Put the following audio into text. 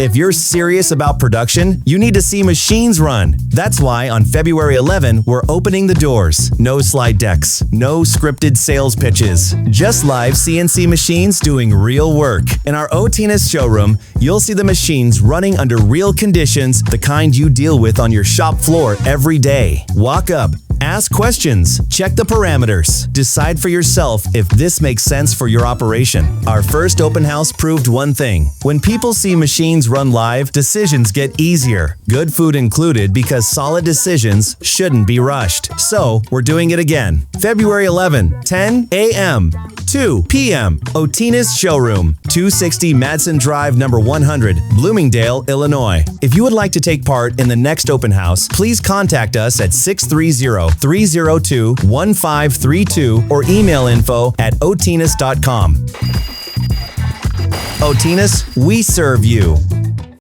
If you're serious about production, you need to see machines run. That's why on February 11, we're opening the doors. No slide decks, no scripted sales pitches, just live CNC machines doing real work. In our Otinus showroom, you'll see the machines running under real conditions, the kind you deal with on your shop floor every day. Walk up, ask questions, check the parameters, decide for yourself if this makes sense for your operation. Our first open house proved one thing. When people see machines run live, decisions get easier. Good food included, because solid decisions shouldn't be rushed. So, we're doing it again. February 11, 10 a.m. 2 p.m. Otinus Showroom, 260 Madison Drive, number 100, Bloomingdale, Illinois. If you would like to take part in the next open house, please contact us at 630-302-1532 or email info@otinus.com. Otinus, we serve you.